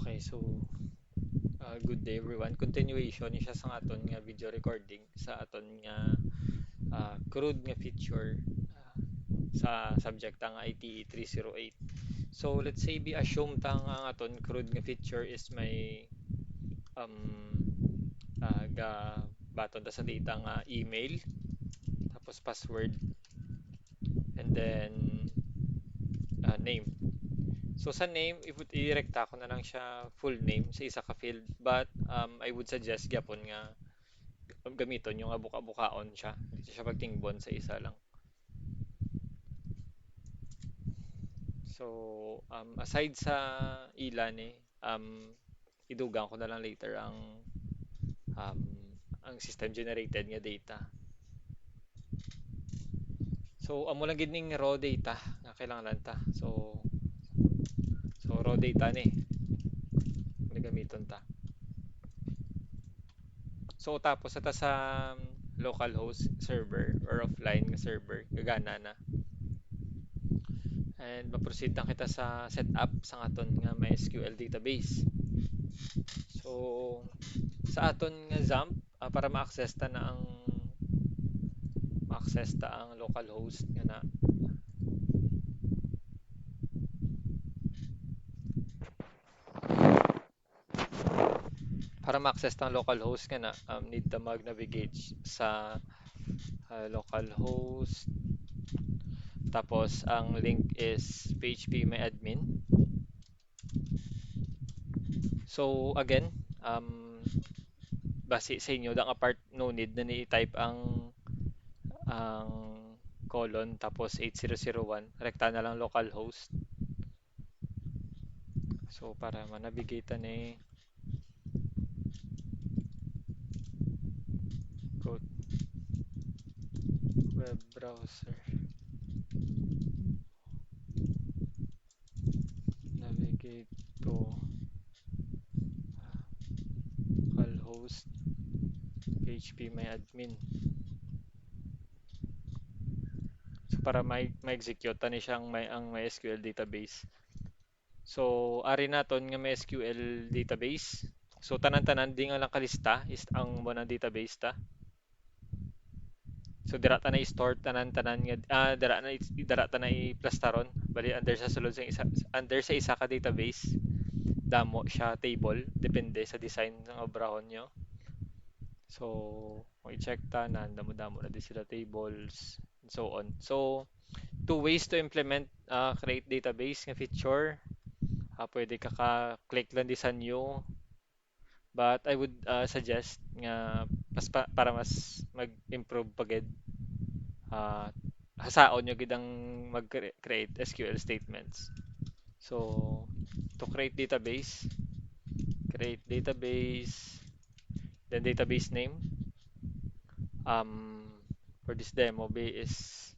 Okay, so good day everyone. Continuation ni siya sa aton nga video recording sa aton nga crude nga feature sa subject nga ITE 308. So let's say be assume ta nga aton crude nga feature is may um ga baton ta sa data nga email tapos password and then name. So sa name, i-rekta ko na lang siya full name sa isa ka field. But I would suggest gyapon nga gamiton yung abuka-bukaon siya. Dito siya pagtingbon sa isa lang. So aside sa ilan idugang ko na lang later um, ang system generated nga data. So amo lang gid ning raw data nga kailangan ta. So raw data ni gamiton ta. So tapos ata sa localhost server or offline nga server gagana na. And ma-proceed na kita sa setup sa aton nga MySQL database. So sa aton nga XAMPP para ma-access ta na ma-access ta ang localhost nga na para ma-access ta ang localhost nga na need ta mag-navigate sa localhost tapos ang link is phpMyAdmin. So again, base sa inyo da nga part no need na ni-type ang colon tapos 8001 rekta na lang localhost. So para ma-navigate ni go web browser navigate to localhost phpMyAdmin. So para ma-execute tani siyang ang MySQL database. So ari naton nga MySQL database. So tanan-tanan di nga lang kalista is ang mo ng database ta. So dira ta na i-store tanan-tanan nga dira ta na i-plastaron bali under sa sulod sa isa under sa isa ka database damo siya table depende sa design ng obrahon nyo. So kung i-check ta na damo-damo na di sila tables and so on. So two ways to implement create database nga feature. Pwede ka click lang di sa new but I would suggest nga para mas mag-improve pagid uh, hasaon nyo gid ang mag-create SQL statements. So, to create database, then database name. For this demo, B is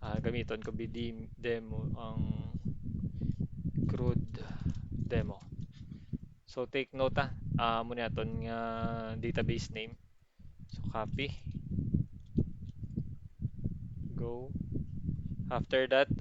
gamiton ko BD demo ang crude demo. So, take note muna aton nga database name. So, copy, go. After that,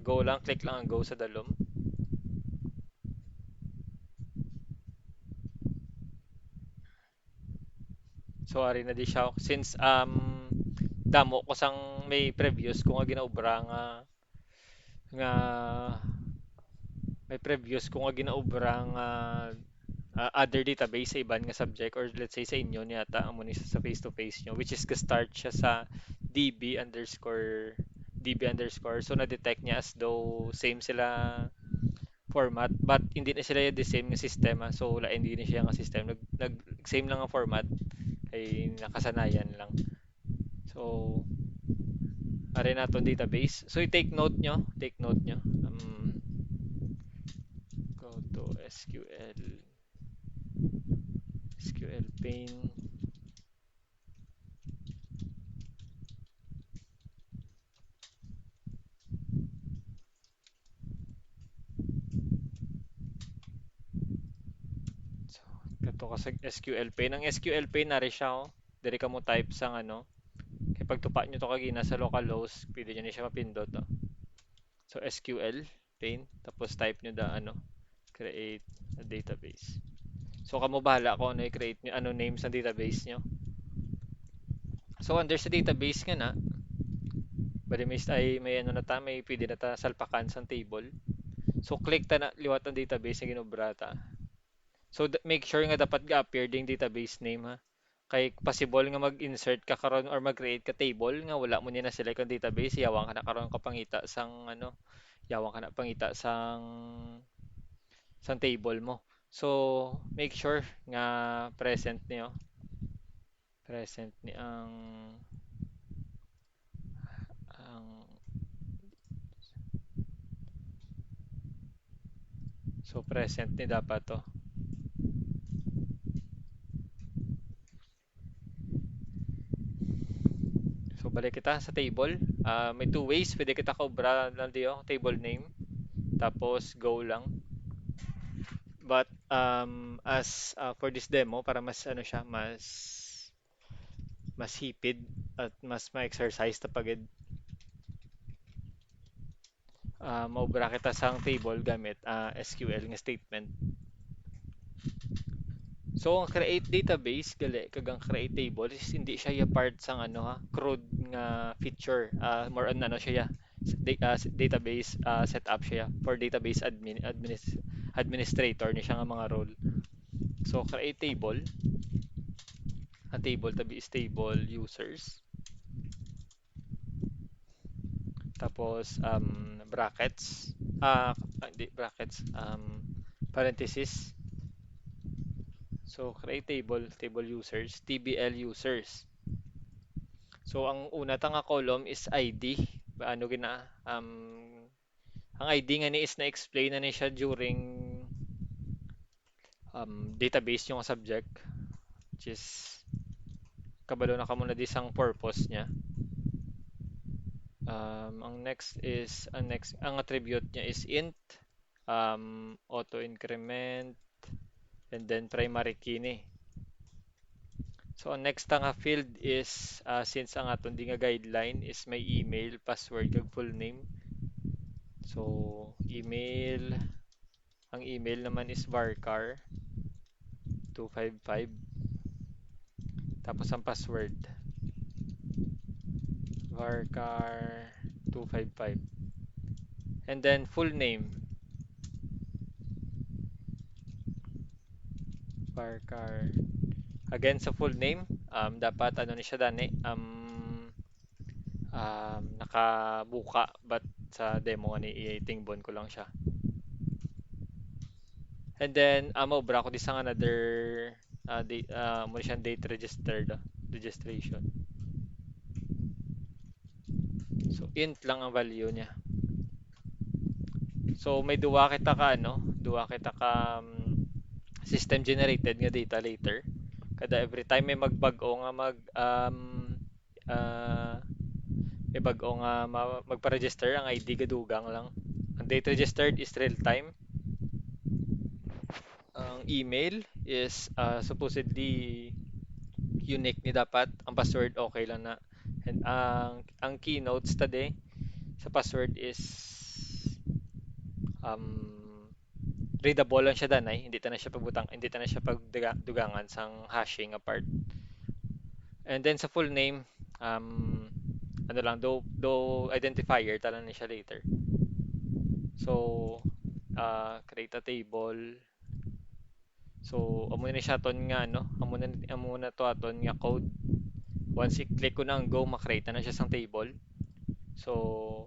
go lang, click lang ang go sa dalom. So, ari na di siya. Since damo ko sang may previous ko nga ginaubra nga may previous ko nga ginaubra nga other database sa iban nga subject or let's say sa inyo niyata amo ni sa face to face nyo which is ka-start siya sa db underscore so na-detect niya as though same sila format but hindi na sila the same nga sistema so hindi na siya nga system nag same lang ang format ay nakasanayan lang. So, are naton database. So, take note nyo. Go to SQL pane. So, kato ka sa SQL pane. Ang SQL pane nari siya, oh. Diri ka mo type sang ano. Kaya pagtupa nyo to kagina sa localhost, pwede nyo na siya mapindot, oh. So, SQL pane. Tapos type nyo create database. So kamo bahala kung ano i-create nyo, ano name sa database nyo. So under sa database nga na, bali may ano na ta, may pwede na ta salpakan sa table. So click ta na liwat ang database na ginobra ta. So make sure nga dapat ga-appear ding database name ha. Kay possible nga mag-insert ka karon or mag-create ka table nga wala mo ni na select ang database, yawang ka na karon kapangita sang ano, yawang ka na pangita sang table mo. So make sure nga present niyo, present ni ang so present ni dapat to. So balik kita sa table. May two ways pwede kita kaobra lang diyo, table name tapos go lang. But as for this demo para mas ano siya, mas hipid at mas ma-exercise ta pagid, maobra kita sang table gamit SQL nga statement. So ang create database gali kagang create table is hindi siya ya part sang ano ha, CRUD nga feature. More on ano siya ya, database setup siya for database administrator ni siya nga mga role. So create table, ang table tabi is table users. Tapos brackets, hindi brackets, parenthesis. So create table, table users, TBL users. So ang una ta nga column is ID. Ano gina ang ID nga ni is na-explain na ni siya during database yung subject, which is kabalo na kamo na di sang purpose niya. Ang attribute niya is int, auto increment, and then primary key ni. So ang next nga field is since ang aton di nga guideline is may email, password kag full name. So email, ang email naman is varchar 255. Tapos ang password varchar 255. And then full name varchar. Again sa full name, dapat ano ni siya dani, nakabuka but sa demo nga ni itingbon ko lang siya. And then maobra ko di sang another mo siyang date registered registration. So int lang ang value niya. So may duwa kita ka ano, duwa kita ka system generated nga data later. Kada every time may magbag-o nga uh, may bag-o nga magpa-register ang ID gadugang lang. Ang date registered is real time. Ang email is supposedly unique ni dapat. Ang password okay lang na. And ang keynotes today sa password is readable lang siya danay, hindi ta na siya pagbutang, hindi ta na siya pagdugangan sang hashing apart. And then sa full name, ano lang, do identifier ta lang ni siya later. So, create a table. So, amo na siya ton nga no, amo na to aton nga code. Once i-click ko na ang go, makreate na siya sang table. So,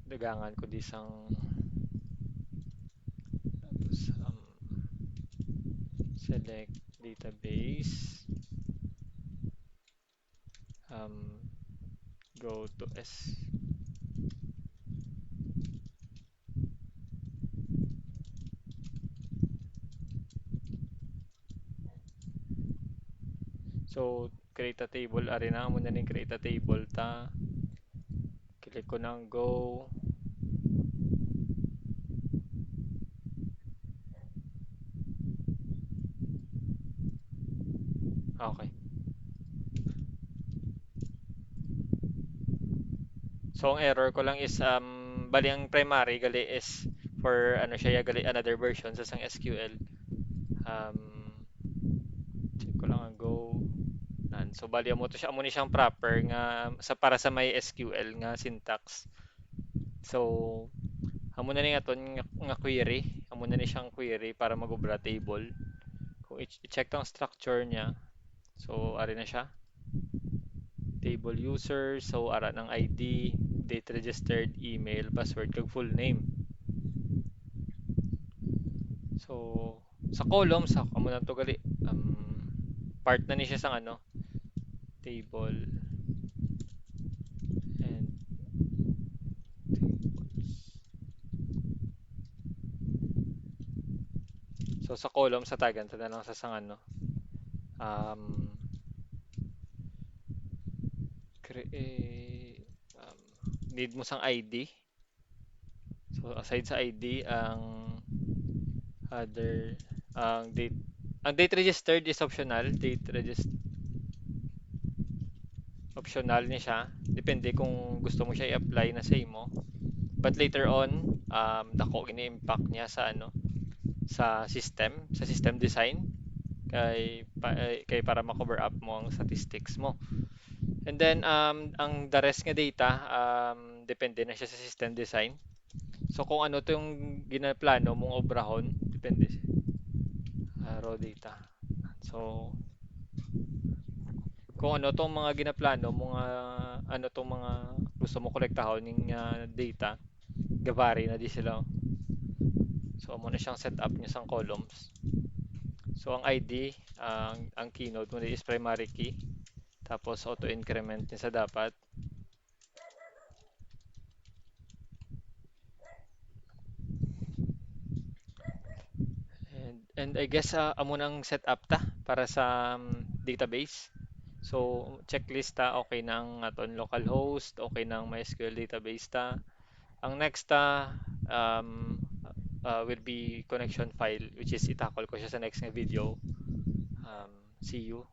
dagangan ko di sang tapos select database, go to S. So, create a table. Ari na muna ning create a table ta. Click ko ng go. Okay. So, ang error ko lang is, bali ang primary gali is for ano siya yagali another version sa sang SQL. Um, check ko lang ang go. So bali amo ni siyang proper nga sa para sa may SQL nga syntax. So amo na ni aton nga query, amo na ni siyang query para magobra table. Kung i-check tang structure niya, so ari na siya. Table user, so ara ng ID, date registered, email, password kag full name. So sa columns amo na to gali part na ni siya sang ano table and tables. So sa column sa tagan ta na lang sa sang ano um, create need mo sang ID. So aside sa ID other date ang date registered is optional. Date registered optional ni siya. Depende kung gusto mo siya i-apply na sa imo. But later on, dako ini-impact niya sa ano, sa system design kay para ma-cover up mo ang statistics mo. And then ang the rest nga data depende na siya sa system design. So kung ano to yung ginaplano mong obrahon, depende raw data. So kung ano tong mga ginaplano mga ano tong mga gusto mo kolektahon ng data, gavari na di sila. So amo na siyang setup niya sang columns. So ang ID, ang keynode mo is primary key. Tapos auto-increment niya sa dapat. And I guess amo nang setup ta para sa database. So checklist ta okay nang aton localhost, okay nang MySQL database ta. Ang next um, will be connection file which is itakol ko siya sa next nga video. See you.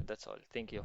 That's all. Thank you.